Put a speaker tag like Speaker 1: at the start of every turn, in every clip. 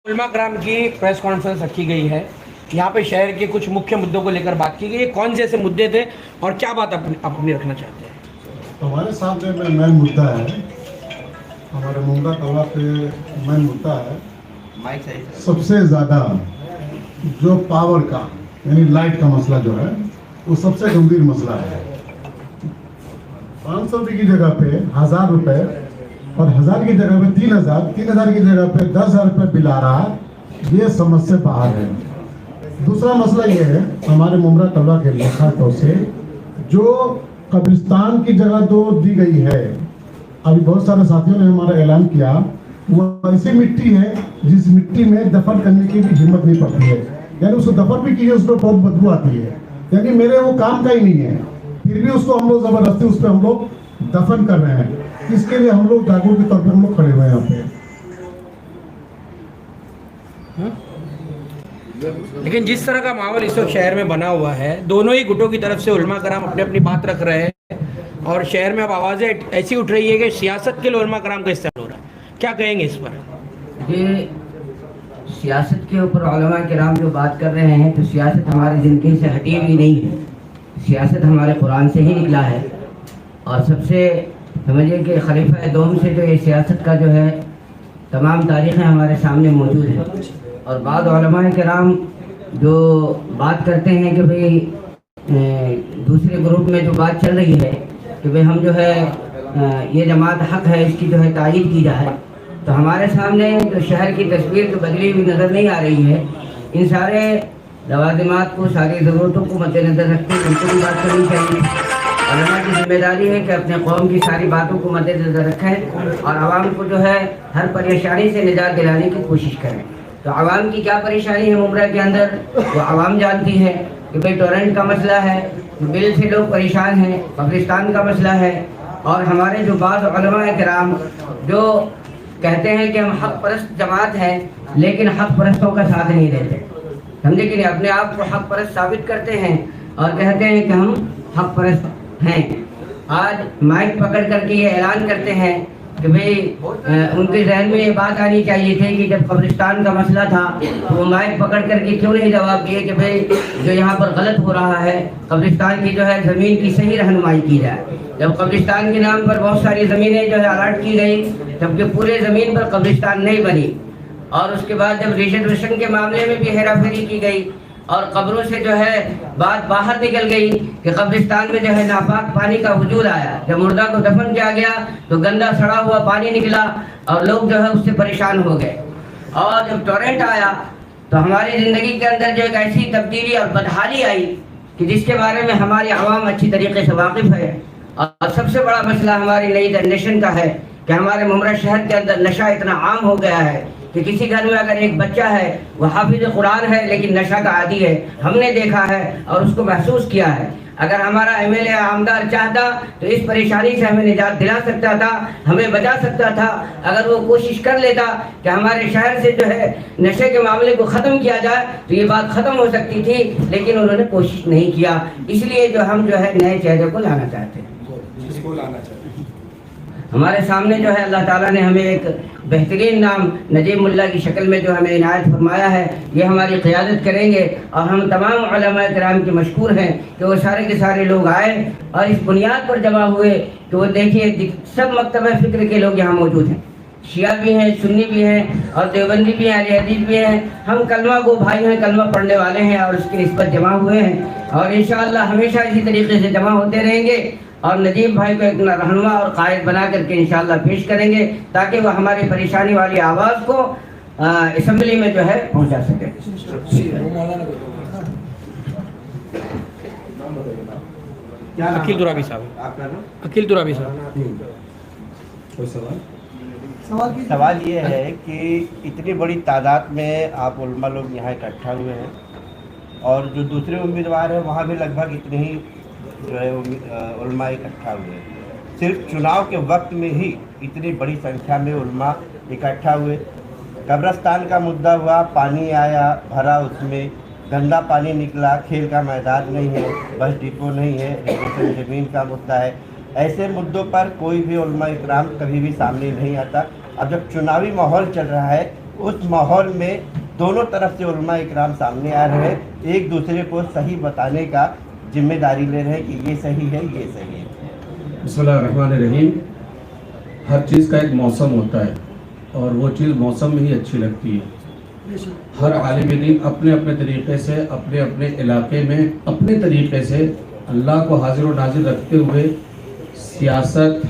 Speaker 1: उलमा कराम की प्रेस कॉन्फ्रेंस रखी गई है। यहाँ पे शहर के कुछ मुख्य मुद्दों को लेकर बात की गई है। कौन से ऐसे मुद्दे थे और क्या बात अपनी रखना चाहते हैं?
Speaker 2: हमारे सामने में मेन मुद्दा है, हमारे मुंगा कौवा पे मेन मुद्दा है सबसे ज़्यादा जो पावर का यानी लाइट का मसला जो है वो सबसे गंभीर मसला है। 500 रुपये की जगह पे 1000 रुपये और 1000 की जगह पे 3000, 3000 की जगह पे 10,000 रुपये बिल आ रहा है। ये समझ से बाहर है। दूसरा मसला ये है, हमारे मुमरा कौवा के लिखातों से जो कब्रिस्तान की जगह जो दी गई है, अभी बहुत सारे साथियों ने हमारा ऐलान किया, वो ऐसी मिट्टी है जिस मिट्टी में दफन करने की भी हिम्मत नहीं पड़ती है। यानी उसको दफन भी कीजिए, उसको बहुत बदबू आती है। यानी मेरे वो काम का ही नहीं है, फिर भी उसको हम लोग जबरदस्ती उस पर हम लोग दफन कर रहे हैं। इसके लिए हम लोग जागरूक के तौर पर हम लोग खड़े हुए हैं यहाँ पे।
Speaker 1: लेकिन जिस तरह का माहौल इस वक्त शहर में बना हुआ है, दोनों ही गुटों की तरफ से उलमा कराम अपनी अपनी बात रख रहे हैं और शहर में अब आवाज़ें ऐसी उठ रही है कि सियासत के लिए उलमा कराम का इस्तेमाल हो रहा है। क्या कहेंगे इस पर?
Speaker 3: ये सियासत के ऊपर उलमा किराम जो बात कर रहे हैं, तो सियासत हमारी ज़िंदगी से हटी हुई नहीं है। सियासत हमारे कुरान से ही निकला है और सबसे समझिए कि खलीफा दोम से जो ये सियासत का जो है तमाम तारीख़ें हमारे सामने मौजूद हैं। और बाद उलमा किराम जो बात करते हैं कि भाई दूसरे ग्रुप में जो बात चल रही है कि भाई हम जो है ये जमात हक़ है, इसकी जो है तायीद की जाए, तो हमारे सामने जो शहर की तस्वीर तो बदली हुई नज़र नहीं आ रही है। इन सारे लवाज़िमात को, सारी ज़रूरतों को मद्देनज़र रखते हुए उनको भी बात करनी चाहिए। उलमा की जिम्मेदारी है कि अपने कौम की सारी बातों को मद्देनज़र रखें और आवाम को जो है हर परेशानी से निजात दिलाने की कोशिश करें। तो आवाम की क्या परेशानी है मुमरा के अंदर, वो आवाम जानती है कि भाई टोरेंट का मसला है, बिल से लोग परेशान हैं, कब्रिस्तान का मसला है। और हमारे जो बाज़ उलमा किराम जो कहते हैं कि हम हक़ परस्त जमात हैं, लेकिन हक़ परस्तों का साथ नहीं देते, समझे कि नहीं, अपने आप को हक़ परस्त साबित करते हैं और कहते हैं कि हम हक़ परस्त हैं। आज माइक पकड़ करके ये ऐलान करते हैं कि भाई उनके जहन में ये बात आनी चाहिए थी कि जब कब्रिस्तान का मसला था तो वो माइक पकड़ करके क्यों नहीं जवाब दिए कि भाई जो यहाँ पर गलत हो रहा है, कब्रिस्तान की जो है ज़मीन की सही रहनुमाई की जाए। जब कब्रिस्तान के नाम पर बहुत सारी ज़मीनें जो है अलॉट की गई, जबकि पूरे ज़मीन पर कब्रिस्तान नहीं बनी, और उसके बाद जब रिजर्वेशन के मामले में भी हेरा फेरी की गई और कब्रों से जो है बात बाहर निकल गई कि कब्रिस्तान में जो है नापाक पानी का वजूद आया। जब मुर्दा को दफन किया गया तो गंदा सड़ा हुआ पानी निकला और लोग जो है उससे परेशान हो गए। और जब टोरेंट आया तो हमारी ज़िंदगी के अंदर जो एक ऐसी तब्दीली और बदहाली आई कि जिसके बारे में हमारी आवाम अच्छी तरीके से वाकिफ़ है। और सबसे बड़ा मसला हमारी नई जनरेशन का है कि हमारे मुमरा शहर के अंदर नशा इतना आम हो गया है कि किसी घर में अगर एक बच्चा है वो हाफिज कुरान है लेकिन नशा का आदी है। हमने देखा है और उसको महसूस किया है। अगर हमारा एमएलए आमदार चाहता तो इस परेशानी से हमें निजात दिला सकता था, हमें बचा सकता था। अगर वो कोशिश कर लेता कि हमारे शहर से जो है नशे के मामले को ख़त्म किया जाए तो ये बात ख़त्म हो सकती थी, लेकिन उन्होंने कोशिश नहीं किया। इसलिए जो हम जो है नए चेहरे को लाना चाहते हैं। हमारे सामने जो है अल्लाह ताला ने हमें एक बेहतरीन नाम नजीब मुल्ला की शक्ल में जो हमें इनायत फरमाया है। ये हमारी क़ियादत करेंगे और हम तमाम उलमा किराम के मशकूर हैं कि वो सारे के सारे लोग आए और इस बुनियाद पर जमा हुए कि वो देखिए सब मकतब फ़िक्र के लोग यहाँ मौजूद हैं। शिया भी हैं, सुन्नी भी हैं और देवबंदी भी हैं, अहले हदीस भी हैं। हम कलमा को भाई हैं, कलमा पढ़ने वाले हैं और उसकी निस्बत जमा हुए हैं और इंशाअल्लाह हमेशा इसी तरीके से जमा होते रहेंगे और नजीब भाई को एक रहनुमा और कायद बना करके इंशाअल्लाह पेश करेंगे ताकि वह हमारी परेशानी वाली आवाज़ को असम्बली में जो है पहुंचा सके।
Speaker 1: अकील दुराबी साहब। अकील दुराबी साहब,
Speaker 4: कोई सवाल ये है कि इतनी बड़ी तादाद में आप उलमा लोग यहाँ इकट्ठा हुए हैं और जो दूसरे उम्मीदवार हैं वहाँ भी लगभग इतने ही जो है उलमा इकट्ठा हुए हैं। सिर्फ चुनाव के वक्त में ही इतनी बड़ी संख्या में उलमा इकट्ठा हुए। कब्रिस्तान का मुद्दा हुआ, पानी आया भरा, उसमें गंदा पानी निकला, खेल का मैदान नहीं है, बस डिपो नहीं है, ज़मीन का मुद्दा है। ऐसे मुद्दों पर कोई भी उलमा इकराम कभी भी सामने नहीं आता। अब जब चुनावी माहौल चल रहा है उस माहौल में दोनों तरफ से उलमा इकराम सामने आ रहे हैं, एक दूसरे को सही बताने का जिम्मेदारी ले रहे हैं कि ये सही है, ये सही है।
Speaker 5: बिस्मिल्लाहिर्रहमानिर्रहीम। हर चीज़ का एक मौसम होता है और वो चीज़ मौसम में ही अच्छी लगती है। हर आलिम दीन अपने अपने तरीक़े से अपने अपने इलाके में अपने तरीक़े से अल्लाह को हाजिर व नाजिर रखते हुए सियासत,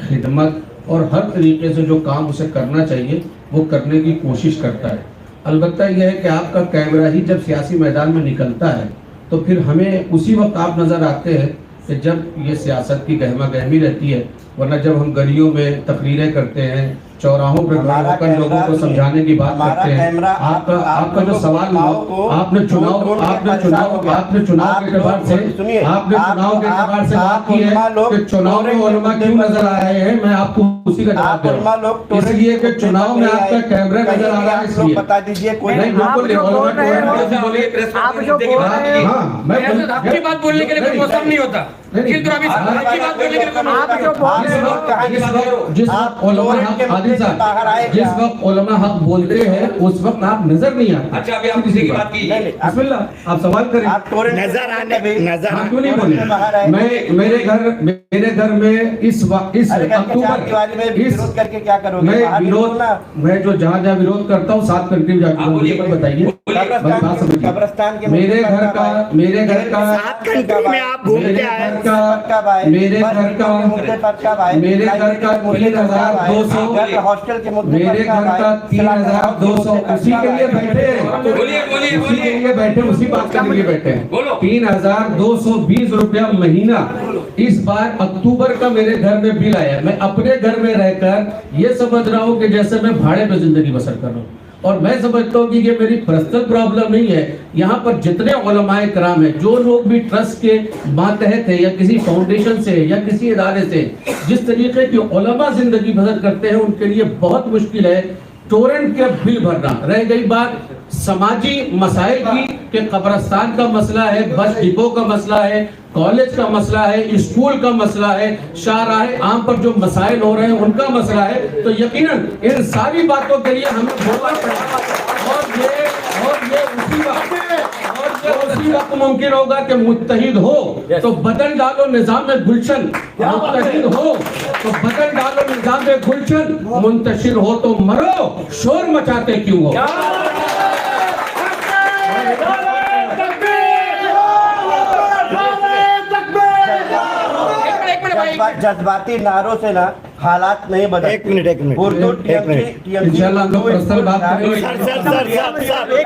Speaker 5: खिदमत और हर तरीक़े से जो काम उसे करना चाहिए वो करने की कोशिश करता है। अलबत्ता यह है कि आपका कैमरा ही जब सियासी मैदान में निकलता है तो फिर हमें उसी वक्त आप नज़र आते हैं कि जब ये सियासत की गहमा गहमी रहती है, वरना जब हम गलियों में तकरीरें करते हैं, चौराहों पर होकर लोगों को समझाने की बात करते हैं। आपका जो सवाल आपने चुनाव के एतबार से बात की है कि चुनाव में उलमा क्यों नजर आ रहे हैं, मैं आपको उसी का जवाब दे रहा हूं। इसलिए कि चुनाव में आपका कैमरा नजर आ रहा है, इसलिए
Speaker 4: बता दीजिए। कोई
Speaker 1: आपकी बात बोलने के लिए कोई मौसम नहीं होता।
Speaker 5: जिस वक्त उलमा हक बोलते हैं उस वक्त आप नजर नहीं आते।
Speaker 1: अच्छा, अभी आप किसी की बात की,
Speaker 5: आप सवाल करें,
Speaker 4: नजर आने
Speaker 5: क्यों नहीं बोले? मेरे घर में इस
Speaker 4: विरोध करके क्या करोगे?
Speaker 5: मैं जो जहाँ विरोध करता हूँ 7 कंट्री में जाकर मुझे बताइए।
Speaker 4: कब्रिस्तान के
Speaker 5: मेरे घर का
Speaker 4: 7 कंट्री में आप घूम के आए,
Speaker 5: मेरे घर का 3,200
Speaker 4: हॉस्टल के मुद्दे,
Speaker 5: मेरे घर का 3,200 उसी के लिए बैठे हैं, उसी के लिए बैठे, उसी बात करने के लिए बैठे हैं। 3,220 रुपया महीना इस बार अक्टूबर का मेरे घर में बिल आया। मैं अपने घर में रहकर ये समझ रहा हूँ कि जैसे मैं भाड़े में जिंदगी बसर कर रहा हूँ, और मैं समझता हूँ कि ये मेरी पर्सनल प्रॉब्लम नहीं है। यहाँ पर जितने उलमाए कराम हैं, जो लोग भी ट्रस्ट के मातहत है या किसी फाउंडेशन से या किसी इदारे से जिस तरीके की उलमा जिंदगी बसर करते हैं, उनके लिए बहुत मुश्किल है टोरेंट के बिल भरना। रह गई बात समाजी मसाइल की कि कब्रिस्तान का मसला है, बस डिपो का मसला है, कॉलेज का मसला है, स्कूल का मसला है, शाहराहे आम पर जो मसाइल हो रहे हैं उनका मसला है, तो यकीनन इन सारी बातों के लिए हमें बोलना पड़ेगा। और ये उसी वक्त मुमकिन होगा कि मुत्तहिद हो तो बदल डालो निजाम में गुलशन, मुत्तहिद हो तो बदल डालो निजाम में गुलशन, मुंतशिर हो तो मरो, शोर मचाते क्यों हो?
Speaker 4: जज्बाती नारों से ना हालात नहीं बदले।
Speaker 6: एक मिनट
Speaker 4: उर्दू
Speaker 5: इंशाल्लाह हम लोग पर्सनल बात करेंगे।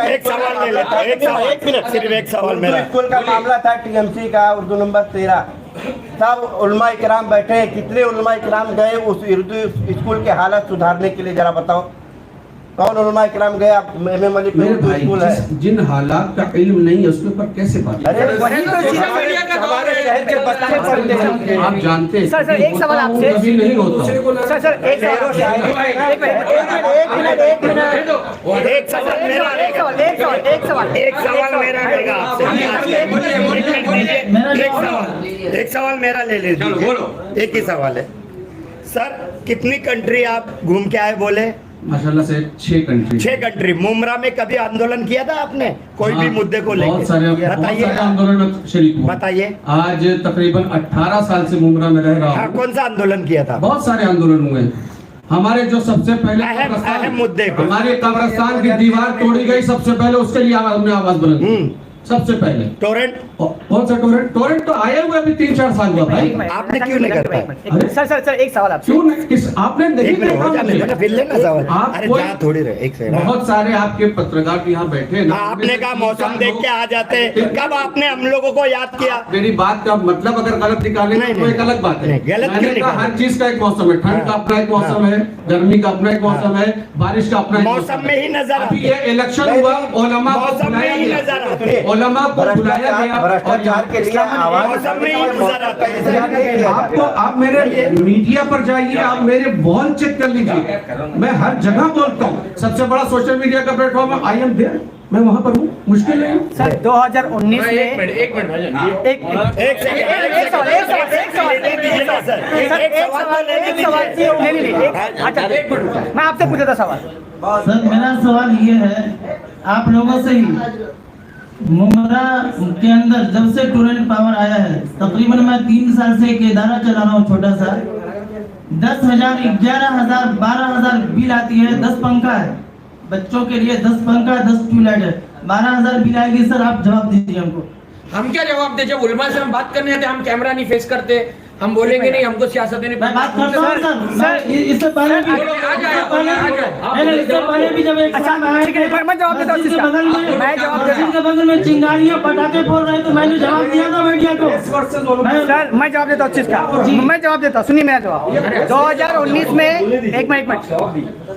Speaker 6: एक सवाल ले लेता हूं, एक मिनट, सिर्फ एक सवाल मेरा।
Speaker 4: स्कूल का मामला था टीएमसी का, उर्दू नंबर 13, सब उलमा इकराम बैठे हैं। कितने उलमा इकराम गए उस उर्दू स्कूल के हालत सुधारने के लिए, जरा बताओ कौन उलमा इकराम गए? आप एमएम मलिक में उर्दू स्कूल है,
Speaker 5: जिन हालात का इल्म नहीं है उसके ऊपर कैसे बात?
Speaker 4: अरे वही तो हमारे शहर के बच्चे पढ़ते हैं।
Speaker 5: आप जानते हैं
Speaker 7: सर एक सवाल आपसे
Speaker 5: कभी नहीं होता।
Speaker 7: सर एक
Speaker 6: सवाल मेरा ले लीजिए। एक ही सवाल है सर, कितनी कंट्री आप घूम के आए बोले?
Speaker 5: माशाल्लाह से 6 कंट्री।
Speaker 6: 6 कंट्री। मुमरा में कभी आंदोलन किया था आपने कोई भी मुद्दे को लेकर?
Speaker 5: बहुत सारे आंदोलन में शरीक हुआ।
Speaker 6: बताइए।
Speaker 5: आज तकरीबन 18 साल से मुमरा में रह रहा हूँ।
Speaker 6: कौन सा आंदोलन किया था?
Speaker 5: बहुत सारे आंदोलन हुए। हमारे जो सबसे पहले
Speaker 6: अहम मुद्दे को,
Speaker 5: हमारे कब्रिस्तान की दीवार तोड़ी गई, सबसे पहले उसके लिए हमने आवाज बुलंद, सबसे पहले।
Speaker 6: टोरेंट?
Speaker 5: कौन सा टोरेंट? टोरेंट तो आए हुए अभी 3-4 साल हुआ भाई।
Speaker 6: आपने क्यों नहीं करता?
Speaker 7: सर एक सवाल आपसे।
Speaker 5: क्यों नहीं? आपने नहीं देखा?
Speaker 6: फिर लेना सवाल।
Speaker 5: आप
Speaker 6: थोड़ी रहे, एक सेकंड।
Speaker 5: बहुत सारे आपके पत्रकार यहाँ बैठे ना,
Speaker 6: आपने कहा मौसम देख के आ जाते, कब आपने हम लोगों को याद किया?
Speaker 5: मेरी बात का मतलब अगर गलत निकाले तो एक अलग बात है।
Speaker 6: गलत क्यों निकाले?
Speaker 5: हर चीज का एक मौसम है, ठंड का अपना एक मौसम है, गर्मी का अपना एक मौसम है, बारिश का अपना
Speaker 6: मौसम में ही नजर
Speaker 5: अभी ये इलेक्शन हुआ, उलमा
Speaker 6: मौसम में ही नजर आते।
Speaker 5: उलमा को बुलाया गया और
Speaker 4: भ्रष्टाचार के लिए आवाज
Speaker 5: आप मेरे मीडिया पर जाइए, आप मेरे वॉल चेक कर लीजिए, मैं हर जगह बोलता हूँ। सबसे बड़ा सोशल मीडिया का प्लेटफॉर्म है, आई एम देयर, मैं वहां पर हूँ, मुश्किल नहीं है।
Speaker 7: सर 2019 में
Speaker 1: एक मिनट
Speaker 7: एक सवाल अच्छा मैं आपसे पूछा था सवाल।
Speaker 8: सर मेरा सवाल ये है, आप लोगों से ही मुमरा के अंदर जब से टूरेंट पावर आया है, तकरीबन मैं 3 साल से एक इदारा चला रहा हूँ छोटा सा, 10,000, 11,000, 12,000 बिल आती है। 10 पंखा है बच्चों के लिए, 10 पंखा, 10 ट्यूबलाइट है, 12,000 बिल आएगी। सर आप जवाब दीजिए हमको।
Speaker 1: हम क्या जवाब दे? जब उलमा से हम बात करने आते हम कैमरा नहीं फेस करते, हम बोलेंगे नहीं, हमको सियासत नहीं।
Speaker 8: मैं बात करता हूँ सर, इससे पहले भी भी जब एक
Speaker 7: मैं जवाब देता हूँ इसका। मैं जवाब देता हूँ।
Speaker 8: के बगल में चिंगारियां पटाखे फोड़ रहे हैं, तो मैंने जवाब दिया था मीडिया को।
Speaker 7: सर मैं जवाब देता हूँ चीज का, मैं जवाब देता हूँ, सुनिए मेरा जवाब। 2019 में एक मिनट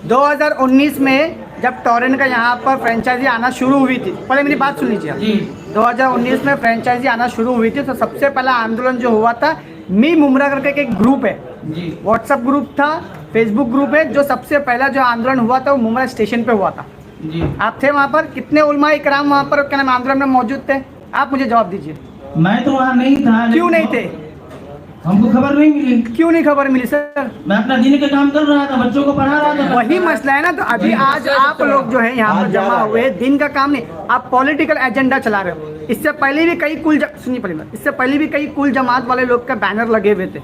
Speaker 7: 2019 में जब टॉरेंट का यहाँ पर फ्रेंचाइजी आना शुरू हुई थी, पहले मेरी बात सुन लीजिए। 2019 में फ्रेंचाइजी आना शुरू हुई थी, तो सबसे पहला आंदोलन जो हुआ था, मी मुमरा करके एक ग्रुप है, व्हाट्सएप ग्रुप था, फेसबुक ग्रुप है, जो सबसे पहला जो आंदोलन हुआ था वो मुमरा स्टेशन पे हुआ था। आप थे वहाँ पर? कितने उलमा इकराम वहाँ पर क्या नाम आंदोलन में मौजूद थे? आप मुझे जवाब दीजिए।
Speaker 8: मैं तो वहाँ नहीं था।
Speaker 7: क्यों नहीं थे?
Speaker 8: हमको खबर नहीं मिली।
Speaker 7: क्यों नहीं खबर मिली सर?
Speaker 8: मैं अपना दिन का काम कर रहा था, बच्चों को पढ़ा रहा था।
Speaker 7: वही मसला है ना। तो अभी आज आप लोग जो है यहाँ पर जमा हुए, दिन का काम नहीं, आप पॉलिटिकल एजेंडा चला रहे हो। इससे पहले भी कई सुनिए पहले बात, इससे पहले भी कई कुल जमात वाले लोग का बैनर लगे हुए थे।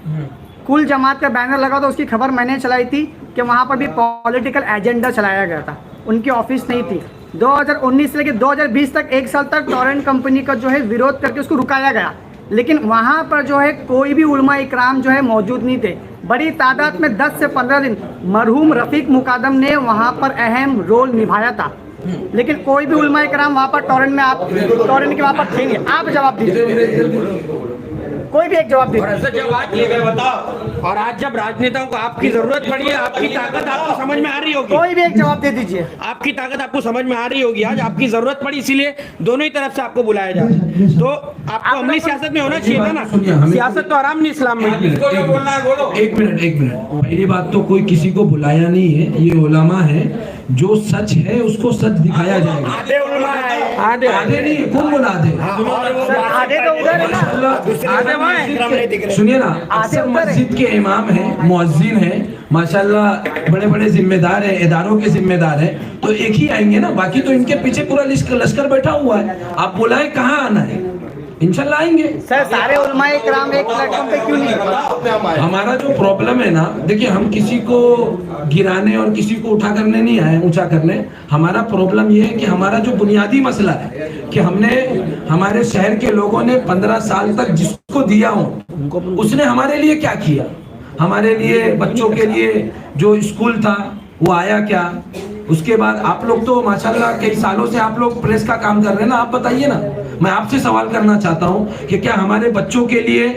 Speaker 7: कुल जमात का बैनर लगा तो उसकी खबर मैंने चलाई थी कि वहाँ पर भी पॉलिटिकल एजेंडा चलाया गया था, उनकी ऑफिस नहीं थी। 2019 से लेकर 2020 तक 1 साल तक टॉरेंट कंपनी का जो है विरोध करके उसको रुकाया गया, लेकिन वहाँ पर जो है कोई भी उलमा इकराम जो है मौजूद नहीं थे। बड़ी तादाद में 10 से 15 दिन मरहूम रफ़ीक मुकादम ने वहाँ पर अहम रोल निभाया था, लेकिन कोई भी उलमा इकराम वहाँ पर टॉरेंट के वहाँ पर थे नहीं। आप जवाब दीजिए, कोई भी एक जवाब दीजिए।
Speaker 1: जब आज ये बताओ, और आज जब राजनेताओं को आपकी जरूरत पड़ी है, आपकी ताकत आपको समझ में आ रही होगी।
Speaker 7: कोई भी एक जवाब दे दीजिए।
Speaker 1: आपकी ताकत आपको समझ में आ रही होगी, आज आपकी जरूरत पड़ी, इसीलिए दोनों ही तरफ से आपको बुलाया जा रहा है। तो आपको अमली सियासत में होना चाहिए था ना। सियासत तो आराम नहीं इस्लाम में।
Speaker 9: एक मिनट, पहली बात तो कोई किसी को बुलाया नहीं है, ये उलमा है, जो सच है उसको सच दिखाया जाएगा। आधे नहीं, कौन बोला आधे?
Speaker 7: आधे तो उधर है ना,
Speaker 1: आधे वहाँ है।
Speaker 9: सुनिए ना, अक्सर मस्जिद के इमाम हैं, मुअज्जिन हैं, माशाल्लाह बड़े बड़े जिम्मेदार हैं, इदारों के जिम्मेदार हैं, तो एक ही आएंगे ना, बाकी तो इनके पीछे पूरा लश्कर बैठा हुआ है। आप बुलाए, कहाँ आना है, इंशाल्लाह आएंगे।
Speaker 7: सर सारे उलमा इकराम एक प्लेटफॉर्म पे क्यों नहीं?
Speaker 9: हमारा जो प्रॉब्लम है ना, देखिए हम किसी को गिराने और किसी को उठा करने नहीं आए, ऊंचा करने। हमारा प्रॉब्लम ये है कि हमारा जो बुनियादी मसला है कि हमारे शहर के लोगों ने 15 साल तक जिसको दिया हो, उसने हमारे लिए क्या किया, हमारे लिए बच्चों के लिए जो स्कूल था वो आया क्या। उसके बाद आप लोग तो माशाल्लाह कई सालों से आप लोग प्रेस का काम कर रहे हैं ना, आप बताइए ना। मैं आपसे सवाल करना चाहता हूँ कि क्या हमारे बच्चों के लिए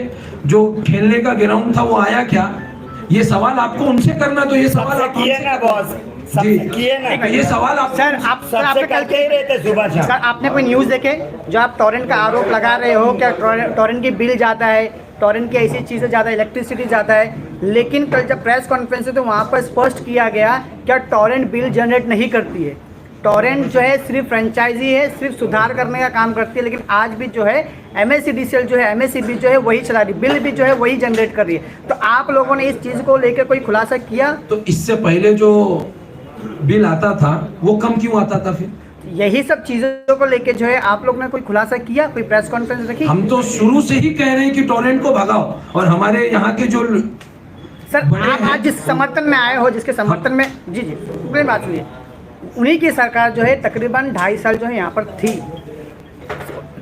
Speaker 9: जो खेलने का ग्राउंड था वो आया क्या? ये सवाल आपको उनसे करना, तो ये सवाल आप
Speaker 6: किए ना बॉस, किए ना
Speaker 9: ये सवाल आप
Speaker 7: सर आपने कल
Speaker 6: कह रहे थे सुबह शाम।
Speaker 7: सर आपने कोई न्यूज़ देखे जो आप टॉरेंट का आरोप लगा रहे हो, क्या टॉरेंट की बिल ज़्यादा है, टॉरेंट की ऐसी चीज़ें ज़्यादा, इलेक्ट्रिसिटी ज़्यादा है, लेकिन कल जब प्रेस कॉन्फ्रेंस है तो वहाँ पर स्पष्ट किया गया क्या टॉरेंट बिल जनरेट नहीं करती है। टॉरेंट जो है सिर्फ फ्रेंचाइजी है, सिर्फ सुधार करने का काम करती है, लेकिन आज भी जो है MSCDCL जो है, MSCB जो है वही चला रही, बिल भी जो है वही जनरेट कर रही है। तो आप लोगों ने इस चीज़ को लेकर कोई खुलासा किया?
Speaker 9: तो इससे पहले जो बिल आता था वो कम क्यों आता था? फिर
Speaker 7: यही सब चीज़ों को लेके जो है आप लोग ने कोई खुलासा किया, कोई प्रेस कॉन्फ्रेंस रखी?
Speaker 9: हम तो शुरू से ही कह रहे हैं कि टॉरेंट को भगाओ, और हमारे यहाँ के जो
Speaker 7: सर आप आज जिस समर्थन में आए हो, जिसके समर्थन में जी पूरी बात सुनिए, उन्हीं की सरकार जो है तकरीबन 2.5 साल जो है यहाँ पर थी।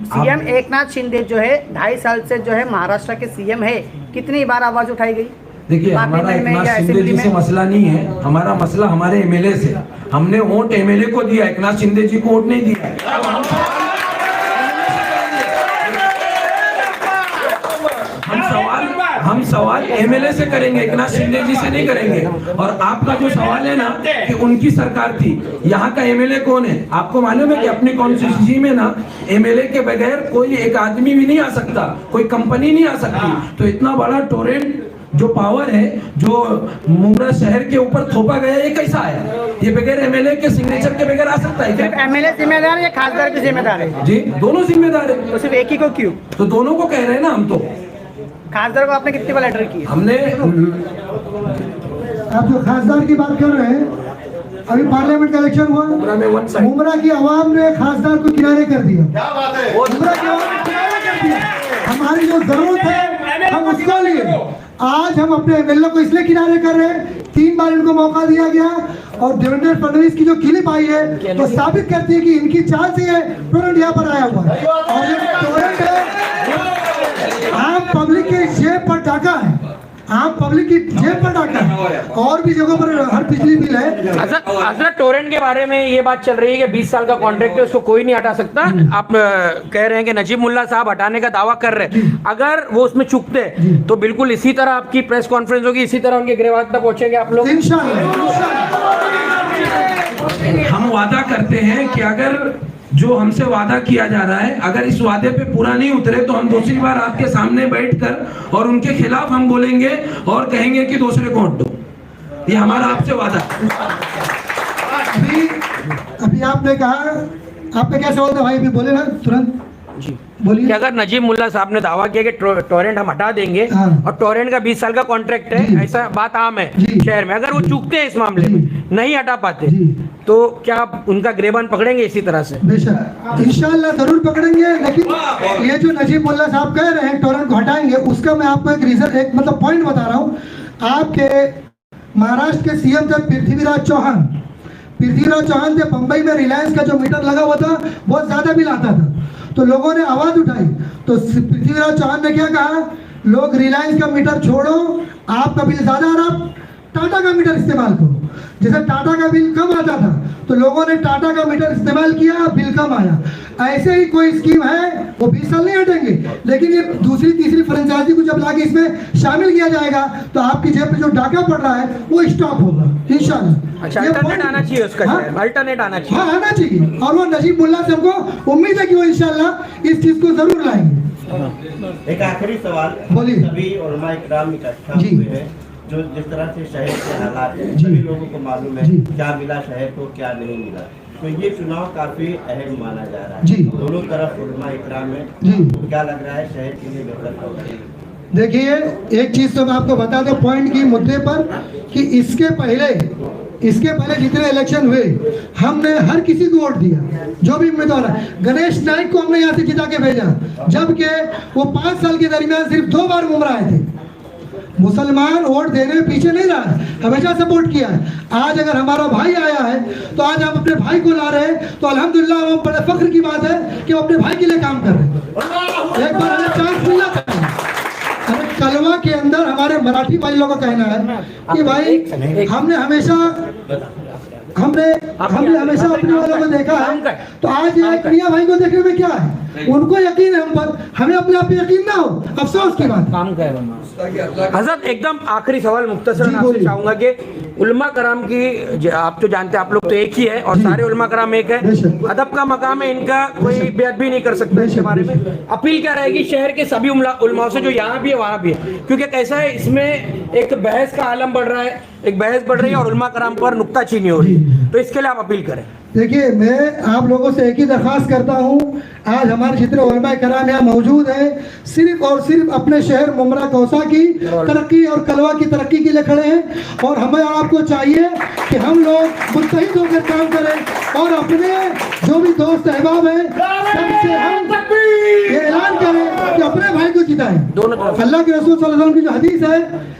Speaker 7: सीएम एकनाथ शिंदे जो है 2.5 साल से जो है महाराष्ट्र के सीएम है, कितनी बार आवाज उठाई गई?
Speaker 9: देखिए हमारा एकनाथ शिंदे जी से मसला नहीं है, हमारा मसला हमारे एमएलए से। हमने वोट एमएलए को दिया, एकनाथ शिंदे जी को वोट नहीं दिया। हम सवाल एमएलए से करेंगे, एक नाथ शिंदे जी से नहीं करेंगे। और आपका जो सवाल है ना कि उनकी सरकार थी, यहाँ का एमएलए कौन है? आपको मालूम है कि अपनी कॉन्स्टिट्यूंसी में ना एमएलए के बगैर कोई एक आदमी भी नहीं आ सकता, कोई कंपनी नहीं आ सकती। तो इतना बड़ा टोरेंट जो पावर है जो मुंब्रा शहर के ऊपर थोपा गया, ये कैसा आया? ये बगैर एमएलए के सिग्नेचर के बगैर आ सकता है क्या?
Speaker 7: एमएलए जिम्मेदार है या खासदार भी जिम्मेदार है?
Speaker 9: जी, दोनों जिम्मेदार है।
Speaker 7: तो सिर्फ एक ही को क्यों?
Speaker 9: तो दोनों को कह रहे हैं ना हम तो।
Speaker 7: खासदार को आपने कितनी बार लेटर की?
Speaker 9: हमने
Speaker 2: आप जो खासदार की बात कर रहे हैं, अभी पार्लियामेंट का इलेक्शन हुआ, मुंब्रा की आवाम ने खासदार को किनारे कर दिया। मुंब्रा की आवाम ने किनारे कर दिया। हमारी जो जरूरत है हम उसको लिए आज हम अपने एमएलए को इसलिए किनारे कर रहे हैं, 3 बार इनको मौका दिया गया और देवेंद्र फडणवीस की जो क्लिप आई है तो साबित करती है कि इनकी चाल से ये टोरेंट यहाँ पर आया हुआ है। और ये टोरेंट है आम पब्लिक के जेब पर डाका है, आम पब्लिक की जेब पर डाका है। और भी जगहों पर हर बिजली बिल है।
Speaker 1: हजरत टोरेंट के बारे में ये बात चल रही है कि 20 साल का कॉन्ट्रैक्ट है, उसको कोई नहीं हटा सकता। आप कह रहे हैं कि नजीब मुल्ला साहब हटाने का दावा कर रहे हैं, अगर वो उसमें चूकते तो बिल्कुल इसी तरह आपकी प्रेस कॉन्फ्रेंस होगी, इसी तरह उनके गृहवास तक पहुंचेंगे आप लोग।
Speaker 9: हम वादा करते हैं कि अगर जो हमसे वादा किया जा रहा है, अगर इस वादे पे पूरा नहीं उतरे तो हम दूसरी बार आपके सामने बैठकर और उनके खिलाफ हम बोलेंगे और कहेंगे कि दूसरे को हट दो। ये हमारा आपसे वादा है।
Speaker 2: अभी आपने कहा, आपने क्या सवाल था भाई? अभी बोले ना तुरंत
Speaker 1: जी
Speaker 2: बोलिए।
Speaker 1: कि अगर नजीब मुल्ला साहब ने दावा किया कि टोरेंट हम हटा देंगे और टोरेंट का 20 साल का कॉन्ट्रैक्ट है, ऐसा बात आम है शहर में, अगर वो चूकते हैं इस मामले में, नहीं हटा पाते, तो क्या आप उनका गिरबान पकड़ेंगे इसी तरह से?
Speaker 2: बेशक इंशाल्लाह जरूर पकड़ेंगे। लेकिन ये जो नजीब मुल्ला साहब कह रहे हैं टोरेंट को हटाएंगे, उसका मैं आपको एक रीजन, एक मतलब पॉइंट बता रहा हूँ। आपके महाराष्ट्र के सीएम थे पृथ्वीराज चौहान। पृथ्वीराज चौहान थे, बंबई में रिलायंस का जो मीटर लगा हुआ था बहुत ज्यादा बिल आता था, तो लोगों ने आवाज उठाई। तो पृथ्वीराज चौहान ने क्या कहा, लोग रिलायंस का मीटर छोड़ो, आपका बिल ज्यादा आ रहा, टाटा का मीटर इस्तेमाल करो। जैसे टाटा का बिल कम आता था तो लोगों ने टाटा का मीटर इस्तेमाल किया, बिल कम आया। ऐसे ही कोई स्कीम है, वो 20 साल नहीं हटेंगे, लेकिन ये दूसरी तीसरी फ्रेंचाइजी को जब लाके इसमें शामिल किया जाएगा तो आपकी जेब पे जो डाका पड़ रहा है वो स्टॉप होगा इंशाल्लाह।
Speaker 1: अच्छा, अल्टरनेट आना चाहिए उसका, अल्टरनेट आना चाहिए।
Speaker 2: हाँ, आना चाहिए। और वो नजीब मुल्ला से हमको उम्मीद है कि वो इंशाल्लाह इस चीज को जरूर लाएंगे।
Speaker 4: एक आखिरी सवाल,
Speaker 2: बोलिए।
Speaker 4: सभी उलमा इकराम इकट्ठा हुए हैं, जो जिस तरह से शहर के हालात हैं, सभी लोगों को मालूम है क्या मिला शहर को, क्या नहीं मिला। तो ये चुनाव काफी अहम माना जा रहा है, दोनों तरफ उलमा इकराम है, तो क्या लग रहा है शहर के लिए बेहतर होगा?
Speaker 2: देखिए, एक चीज तो मैं आपको बता दूं पॉइंट की मुद्दे पर कि इसके पहले जितने इलेक्शन हुए हमने हर किसी को वोट दिया, जो भी उम्मीदवार है। गणेश नाइक को हमने यहाँ से जिता के भेजा, जबकि वो 5 साल के दरमियान सिर्फ 2 बार मुंब्रा आए थे। मुसलमान वोट देने में पीछे नहीं रहा है, हमेशा सपोर्ट किया है। आज अगर हमारा भाई आया है तो आज आप अपने भाई को ला रहे हैं, तो अल्हम्दुलिल्लाह वो बड़े फख्र की बात है कि वो अपने भाई के लिए काम कर रहे हैं। एक बार हमें चांस मिलना चाहिए। कलवा के अंदर हमारे मराठी भाई लोगों का कहना है कि भाई हमने हमेशा अपने वालों को देखा है, तो आज एक मियां भाई को देखने में क्या है, उनको यकीन है हम पर, हमें अपने आप पे यकीन ना हो, अफसोस की बात।
Speaker 1: काम कर हजरत एकदम आखिरी सवाल मुख्तसरन आपसे चाहूंगा कि उलमा कराम की, आप तो जानते हैं आप लोग तो एक ही है और सारे उलमा कराम एक है, अदब का मकाम है इनका, कोई बेअदबी भी नहीं कर सकता इसके बारे में। अपील क्या रहेगी शहर के सभी उलमाओं से जो यहाँ भी है वहाँ भी है, क्योंकि कैसा है इसमें एक बहस का आलम बढ़ रहा है, एक बहस बढ़ रही है और उलमा कराम पर नुक्ताचीनी हो रही है, तो इसके लिए आप अपील करें।
Speaker 2: देखिए, मैं आप लोगों से एक ही दरख्वास्त करता हूँ, आज हमारे जितने उलमा कराम यहाँ मौजूद हैं, सिर्फ और सिर्फ अपने शहर मुंब्रा कौसा की तरक्की और कलवा की तरक्की के लिए खड़े हैं। और हमें आपको चाहिए कि हम लोग मुत्तहिद होकर काम करें और अपने जो भी दोस्त अहबाब हैं सबसे हम ये ऐलान करें कि अपने भाई को जिताएं। अल्लाह के रसूल सल्लल्लाहु अलैहि वसल्लम की जो हदीस है,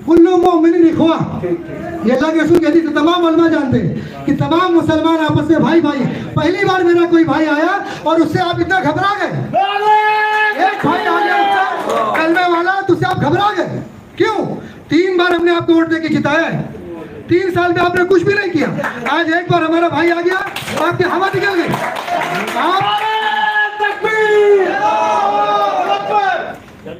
Speaker 2: कुल्लु मोमिनिन इख्वा, ये अल्लाह के रसूल की हदीस तमाम उलमा जानते हैं कि तमाम मुसलमान आपस में भाई भाई। पहली बार मेरा कोई भाई आया और उससे आप इतना घबरा गए, एक भाई आ गया कलमे वाला, तो उससे आप घबरा गए क्यों? 3 बार हमने आपको वोट देके जिताया है, 3 साल में आपने कुछ भी नहीं किया। आज एक बार हमारा भाई आ गया, आपकी हवा निकल गई। आप